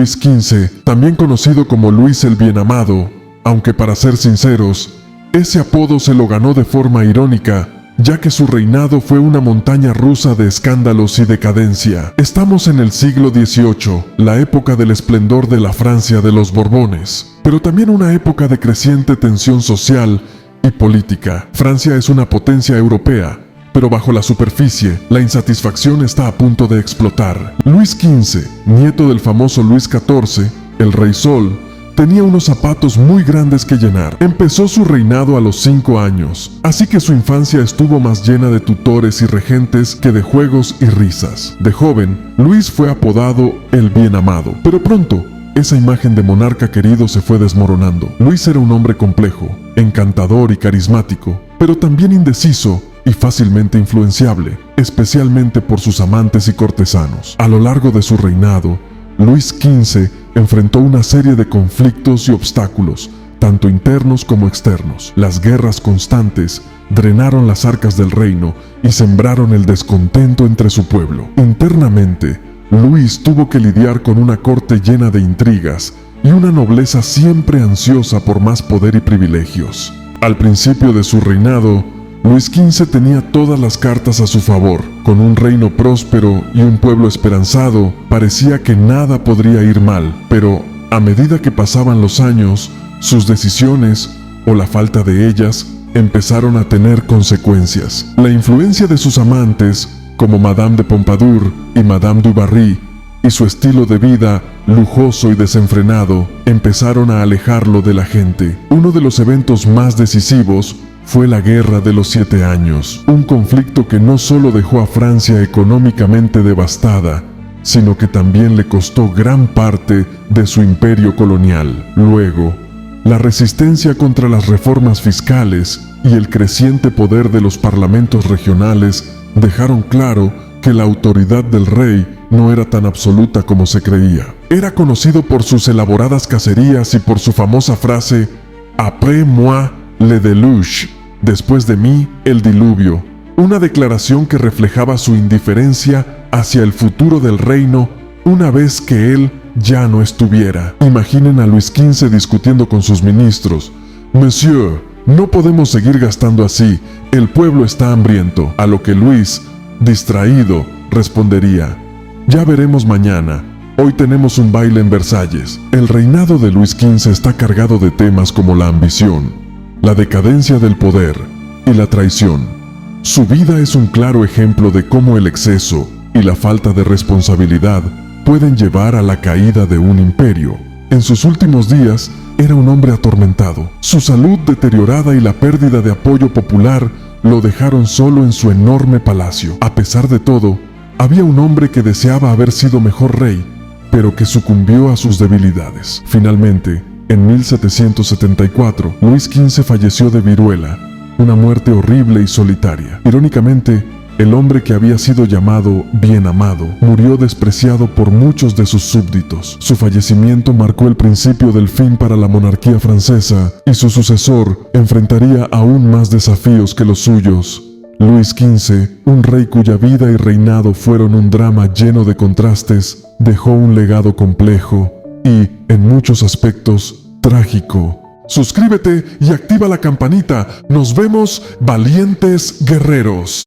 Luis XV, también conocido como Luis el Bienamado, aunque para ser sinceros, ese apodo se lo ganó de forma irónica, ya que su reinado fue una montaña rusa de escándalos y decadencia. Estamos en el siglo XVIII, la época del esplendor de la Francia de los Borbones, pero también una época de creciente tensión social y política. Francia es una potencia europea, pero bajo la superficie, la insatisfacción está a punto de explotar. Luis XV, nieto del famoso Luis XIV, el Rey Sol, tenía unos zapatos muy grandes que llenar. Empezó su reinado a los 5 años, así que su infancia estuvo más llena de tutores y regentes que de juegos y risas. De joven, Luis fue apodado el Bienamado, pero pronto, esa imagen de monarca querido se fue desmoronando. Luis era un hombre complejo, encantador y carismático, pero también indeciso y fácilmente influenciable, especialmente por sus amantes y cortesanos. A lo largo de su reinado, Luis XV enfrentó una serie de conflictos y obstáculos, tanto internos como externos. Las guerras constantes drenaron las arcas del reino y sembraron el descontento entre su pueblo. Internamente, Luis tuvo que lidiar con una corte llena de intrigas y una nobleza siempre ansiosa por más poder y privilegios. Al principio de su reinado, Luis XV tenía todas las cartas a su favor. Con un reino próspero y un pueblo esperanzado, parecía que nada podría ir mal, pero a medida que pasaban los años, sus decisiones, o la falta de ellas, empezaron a tener consecuencias. La influencia de sus amantes, como Madame de Pompadour y Madame du Barry, y su estilo de vida lujoso y desenfrenado, empezaron a alejarlo de la gente. Uno de los eventos más decisivos fue la Guerra de los 7 Años, un conflicto que no solo dejó a Francia económicamente devastada, sino que también le costó gran parte de su imperio colonial. Luego, la resistencia contra las reformas fiscales y el creciente poder de los parlamentos regionales dejaron claro que la autoridad del rey no era tan absoluta como se creía. Era conocido por sus elaboradas cacerías y por su famosa frase «Après moi le déluge», después de mí el diluvio, una declaración que reflejaba su indiferencia hacia el futuro del reino una vez que él ya no estuviera. Imaginen a Luis XV discutiendo con sus ministros: «Monsieur, no podemos seguir gastando así, el pueblo está hambriento», a lo que Luis, distraído, respondería: «Ya veremos mañana, hoy tenemos un baile en Versalles». El reinado de Luis XV está cargado de temas como la ambición, la decadencia del poder y la traición. Su vida es un claro ejemplo de cómo el exceso y la falta de responsabilidad pueden llevar a la caída de un imperio. En sus últimos días, era un hombre atormentado. Su salud deteriorada y la pérdida de apoyo popular lo dejaron solo en su enorme palacio. A pesar de todo, había un hombre que deseaba haber sido mejor rey, pero que sucumbió a sus debilidades. Finalmente, en 1774, Luis XV falleció de viruela, una muerte horrible y solitaria. Irónicamente, el hombre que había sido llamado Bienamado murió despreciado por muchos de sus súbditos. Su fallecimiento marcó el principio del fin para la monarquía francesa y su sucesor enfrentaría aún más desafíos que los suyos. Luis XV, un rey cuya vida y reinado fueron un drama lleno de contrastes, dejó un legado complejo y, en muchos aspectos, trágico. Suscríbete y activa la campanita. Nos vemos, valientes guerreros.